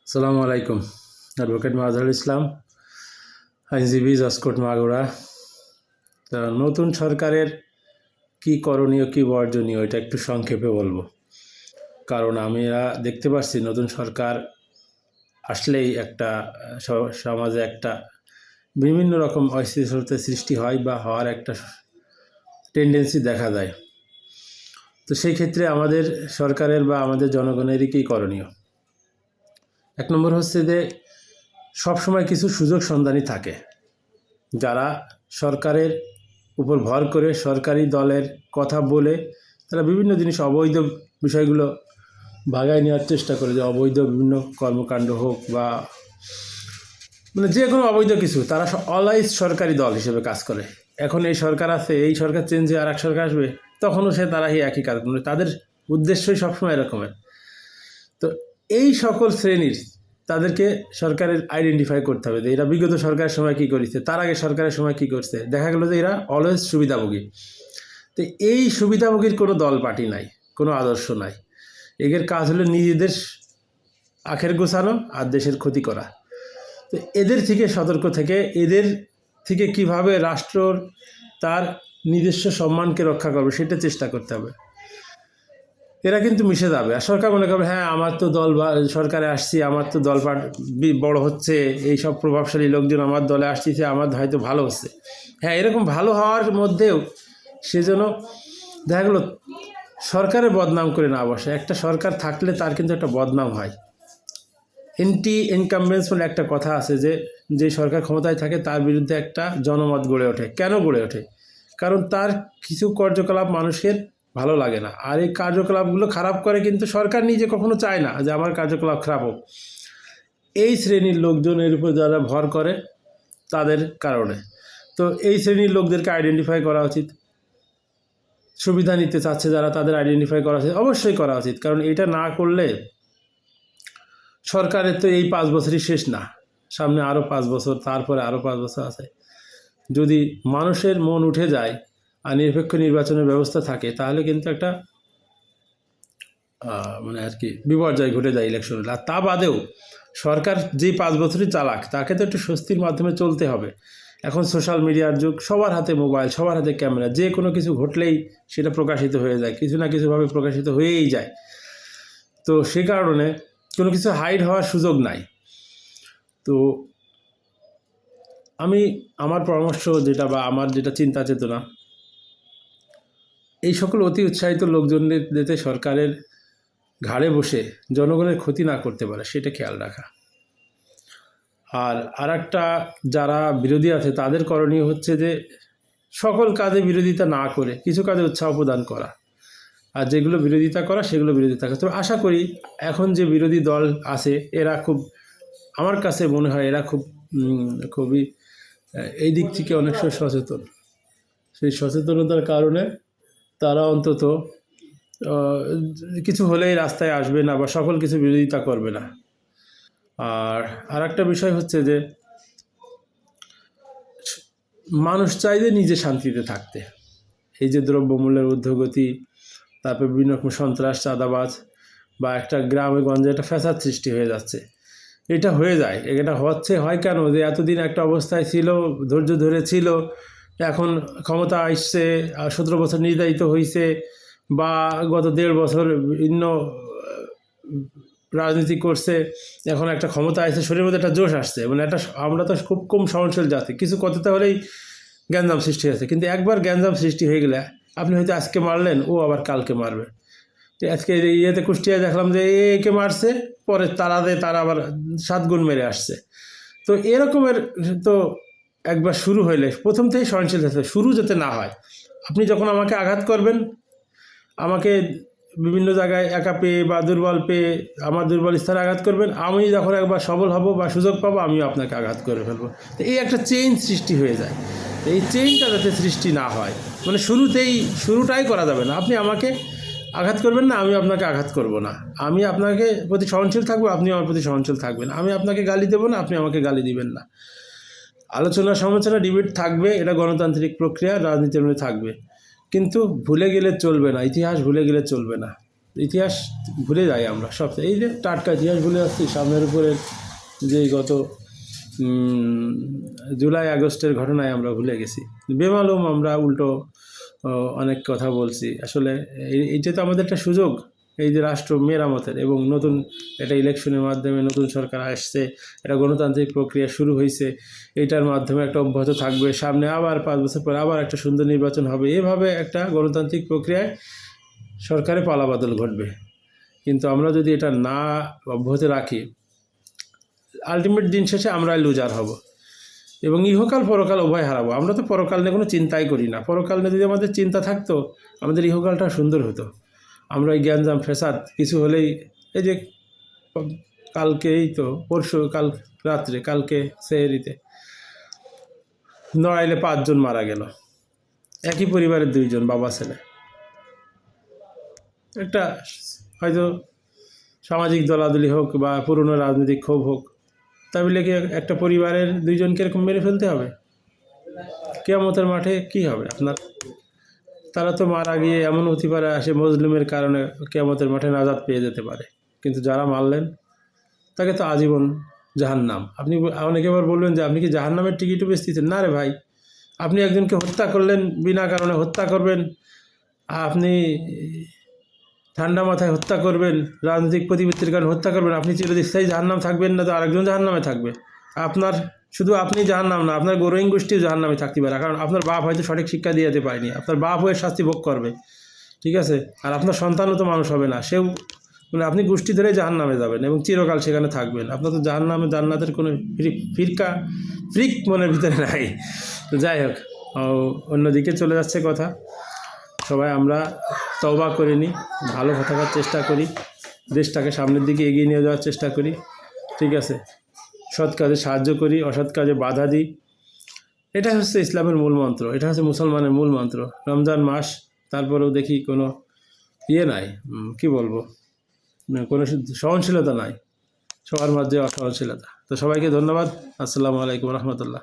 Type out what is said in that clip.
আসসালামু আলাইকুম। অ্যাডভোকেট মাজহারুল ইসলাম, আইনজীবী, জজকোর্ট, মাগুরা। তা নতুন সরকারের কি করণীয়, কি বর্জনীয়, এটা একটু সংক্ষেপে বলবো। কারণ আমরা দেখতে পাচ্ছি নতুন সরকার আসলেই একটা সমাজে একটা বিভিন্ন রকম অস্থিরতার সৃষ্টি হয় বা হওয়ার একটা টেন্ডেন্সি দেখা যায়। তো সেই ক্ষেত্রে আমাদের সরকারের বা আমাদের জনগণেরই কী করণীয়? এক নম্বর হচ্ছে যে সবসময় কিছু সুযোগ সন্ধানী থাকে, যারা সরকারের উপর ভর করে সরকারি দলের কথা বলে তারা বিভিন্ন জিনিস অবৈধ বিষয়গুলো ভাগায় নেওয়ার চেষ্টা করে, যে অবৈধ বিভিন্ন কর্মকাণ্ড হোক বা যে কোনো অবৈধ কিছু, তারা অলওয়েজ সরকারি দল হিসেবে কাজ করে। এখন এই সরকার আছে, এই সরকার চেঞ্জ হয়ে আর এক সরকার আসবে, তখনও তারা এই একই কাজ, তাদের উদ্দেশ্যই সবসময় এরকমের। তো এই সকল শ্রেণীর তাদেরকে সরকারের আইডেন্টিফাই করতে হবে যে এরা বিগত সরকারের সময় কী করেছে, তার আগে সরকারের সময় কী করছে। দেখা গেল যে এরা অলওয়েজ সুবিধাভোগী। তো এই সুবিধাভোগীর কোনো দল পার্টি নাই, কোনো আদর্শ নাই। এদের কাজ হলো নিজেদের আখের গোছানো আর দেশের ক্ষতি করা। তো এদের থেকে সতর্ক থেকে, এদের থেকে কিভাবে রাষ্ট্রর তার নিজস্ব সম্মানকে রক্ষা করবে সেটা চেষ্টা করতে হবে। এরা কিন্তু মিশে যাবে, আর সরকার মনে করবে হ্যাঁ আমার তো দল সরকারে আসছি, আমার তো দল বড় হচ্ছে, এই সব প্রভাবশালী লোকজন আমার দলে আসছে, আমার হয়তো ভালো হচ্ছে। হ্যাঁ, এরকম ভালো হওয়ার মধ্যেও সে যেন দেখা গেলো সরকারের বদনাম করে না বসে। একটা সরকার থাকলে তার কিন্তু একটা বদনাম হয়। এন্টি ইনকামবেন্স বলে একটা কথা আছে, যে সরকার ক্ষমতায় থাকে তার বিরুদ্ধে একটা জনমত গড়ে ওঠে। কেন গড়ে ওঠে? কারণ তার কিছু কার্যকলাপ মানুষের ভালো লাগে না, আর এই কার্যকলাপগুলো খারাপ করে, কিন্তু সরকার নিজে কখনো চায় না যে আমার কার্যকলাপ খারাপ হোক। এই শ্রেণীর লোকজনের উপর যারা ভর করে তাদের কারণে। তো এই শ্রেণীর লোকদেরকে আইডেন্টিফাই করা উচিত। সুবিধা নিতে চাচ্ছে যারা, তাদের আইডেন্টিফাই করা উচিত, অবশ্যই করা উচিত। কারণ এটা না করলে সরকারের তো এই 5 বছরই শেষ না, সামনে আরও 5 বছর, তারপরে আরও 5 বছর আছে। যদি মানুষের মন উঠে যায় আর নিরপেক্ষ নির্বাচনের ব্যবস্থা থাকে, তাহলে কিন্তু একটা আর কি বিপর্যয় ঘটে যায় ইলেকশনে। আর তা বাদেও সরকার যেই 5 বছরই চালাক, তাকে তো একটু স্বস্তির মাধ্যমে চলতে হবে। এখন সোশ্যাল মিডিয়ার যুগ, সবার হাতে মোবাইল, সবার হাতে ক্যামেরা, যে কোনো কিছু ঘটলেই সেটা প্রকাশিত হয়ে যায়, কিছু না কিছুভাবে প্রকাশিত হয়েই যায়। তো সে কারণে কোনো কিছু হাইড হওয়ার সুযোগ নাই। তো আমার পরামর্শ যেটা, বা আমার যেটা চিন্তা চেতনা, এই সকল অতি উৎসাহিত লোকজনদের যাতে সরকারের ঘাড়ে বসে জনগণের ক্ষতি না করতে পারে সেটা খেয়াল রাখা। আর একটা যারা বিরোধী আছে তাদের করণীয় হচ্ছে যে সকল কাজে বিরোধিতা না করে কিছু কাজে উৎসাহ প্রদান করা, আর যেগুলো বিরোধিতা করা সেগুলো বিরোধিতা করা। তো আশা করি এখন যে বিরোধী দল আছে এরা খুব, আমার কাছে মনে হয় এরা খুবই এই দিক থেকে অনেক সচেতন। সেই সচেতনতার কারণে তারা অন্তত কিছু হলেই রাস্তায় আসবে না বা সকল কিছু বিরোধিতা করবে না। আর একটা বিষয় হচ্ছে যে মানুষ চাইলে নিজে শান্তিতে থাকতে। এই যে দ্রব্যমূল্যের ঊর্ধ্বগতি, তারপর বিভিন্ন রকম সন্ত্রাস, চাঁদাবাজ, বা একটা গ্রামে গঞ্জে একটা ফ্যাসাদ সৃষ্টি হয়ে যাচ্ছে, এটা হয়ে যায়। এটা হয় কেন? যে এতদিন একটা অবস্থায় ছিল, ধৈর্য ধরে ছিল, এখন ক্ষমতা আসছে, 17 বছর নির্ধারিত হয়েছে, বা গত 1.5 বছর ভিন্ন রাজনীতি করছে, এখন একটা ক্ষমতা আসছে, শরীরের মধ্যে একটা জোশ আসছে। আমরা তো খুব কম সহনশীল জাতি, কিছু করতে হলেই গ্যাঞ্জাম সৃষ্টি হয়েছে। কিন্তু একবার গ্যাঞ্জাম সৃষ্টি হয়ে গেলে আপনি হয়তো আজকে মারলেন, ও আবার কালকে মারবে। আজকে কুষ্টিয়ায় দেখলাম যে একে মারছে, পরে তারা আবার 7 গুণ মেরে আসছে। তো এরকমের তো একবার শুরু হইলে প্রথম থেকেই সহনশীল থাকতে, শুরু যাতে না হয়। আপনি যখন আমাকে আঘাত করবেন, আমাকে বিভিন্ন জায়গায় একা পেয়ে বা দুর্বল পেয়ে আমার দুর্বল স্থানে আঘাত করবেন, আমি যখন একবার সবল হব বা সুযোগ পাবো, আমিও আপনাকে আঘাত করে ফেলবো। তো এই একটা চেইন সৃষ্টি হয়ে যায়। এই চেইনটা যাতে সৃষ্টি না হয়, শুরুটাই করা যাবে না। আপনি আমাকে আঘাত করবেন না, আমি আপনাকে আঘাত করব না। আমি আপনাকে প্রতি সহনশীল থাকবো, আপনি আমার প্রতি সহনশীল থাকবেন। আমি আপনাকে গালি দেবো না, আপনি আমাকে গালি দিবেন না। আলোচনা সমালোচনা ডিবেট থাকবে, এটা গণতান্ত্রিক প্রক্রিয়া, রাজনীতির মধ্যে থাকবে। কিন্তু ভুলে গেলে চলবে না, ইতিহাস ভুলে গেলে চলবে না। ইতিহাস ভুলে যাই আমরা সব, এই যে টাটকা ইতিহাস ভুলে যাচ্ছি। সামনের উপরে যে গত জুলাই আগস্টের ঘটনায় আমরা ভুলে গেছি, বেমালুম আমরা উল্টো অনেক কথা বলছি। আসলে এইটা তো আমাদের একটা সুযোগ, এই যে রাষ্ট্র মেরামতের, এবং নতুন একটা ইলেকশনের মাধ্যমে নতুন সরকার আসছে, একটা গণতান্ত্রিক প্রক্রিয়া শুরু হয়েছে, এইটার মাধ্যমে একটা অব্যাহত থাকবে। সামনে আবার 5 বছর পর আবার একটা সুন্দর নির্বাচন হবে, এভাবে একটা গণতান্ত্রিক প্রক্রিয়ায় সরকারে পালাবদল ঘটবে। কিন্তু আমরা যদি এটা না অব্যাহত রাখি, আলটিমেট দিন শেষে আমরাই লুজার হব এবং ইহকাল পরকাল উভয় হারাবো। আমরা তো পরকাল নিয়ে কোনো চিন্তাই করি না। পরকাল নিয়ে যদি আমাদের চিন্তা থাকতো, আমাদের ইহকালটা সুন্দর হতো। আমরা এই জ্ঞানজাম ফেসাদ কিছু হলেই, এই যে কালকেই তো কাল রাত্রে, কালকে সেহরিতে নড়াইলে 5 জন মারা গেল, একই পরিবারের 2 জন, বাবা ছেলে। একটা হয়তো সামাজিক দলাদলি হোক বা পুরনো রাজনৈতিক ক্ষোভ হোক, তা বলে কি একটা পরিবারের 2 জনকে এরকম মেরে ফেলতে হবে? কিয়ামতের মাঠে কি হবে আপনার? তারা তো মারা গিয়ে এমন হতে পারে আসে মজলুমের কারণে কিয়ামতের মাঠে নাজাত পেয়ে যেতে পারে, কিন্তু যারা মারলেন তাকে তো আজীবন জাহান্নাম। আপনি অনেকে আবার বলবেন যে আপনি কি জাহান্নামের টিকিটও বেচতেছেন? না রে ভাই, আপনি একজনকে হত্যা করলেন, বিনা কারণে হত্যা করবেন, আপনি ঠান্ডা মাথায় হত্যা করবেন, রাজনৈতিক প্রতিপত্তির কারণে হত্যা করবেন, আপনি চিরস্থায়ী জাহান্নাম থাকবেন না, তো আরেকজন জাহান্নামে থাকবে। আপনার শুধু আপনি জাহান্নাম না, আপনার গোরোইং গোষ্ঠীও জাহান্নামে থাকতে পারে, কারণ আপনার বাপ হয়তো সঠিক শিক্ষা দিয়ে যেতে পারেনি, আপনার বাপ হয়ে শাস্তি ভোগ করবে, ঠিক আছে? আর আপনার সন্তানও তো মানুষ হবে না, সেও মানে আপনি গোষ্ঠী ধরে জাহান্নামে যাবেন এবং চিরকাল সেখানে থাকবেন। আপনার তো জাহান্নামে জান্নাতের কোনো ফ্রিক মনের ভিতরে নাই। তো যাই হোক, অন্যদিকে চলে যাচ্ছে কথা। সবাই আমরা তওবা করে নিই, ভালো থাকার চেষ্টা করি, দেশটাকে সামনের দিকে এগিয়ে নিয়ে যাওয়ার চেষ্টা করি, ঠিক আছে? সৎ কাজে সাহায্য করি, অসৎ কাজে বাধা দিই। এটা হচ্ছে ইসলামের মূল মন্ত্র, এটা হচ্ছে মুসলমানের মূল মন্ত্র। রমজান মাস, তারপরেও দেখি কোনো নাই, কি বলবো, কোনো সহনশীলতা নাই, সবার মাঝে অসহনশীলতা। তো সবাইকে ধন্যবাদ। আসসালামু আলাইকুম রহমতুল্লাহ।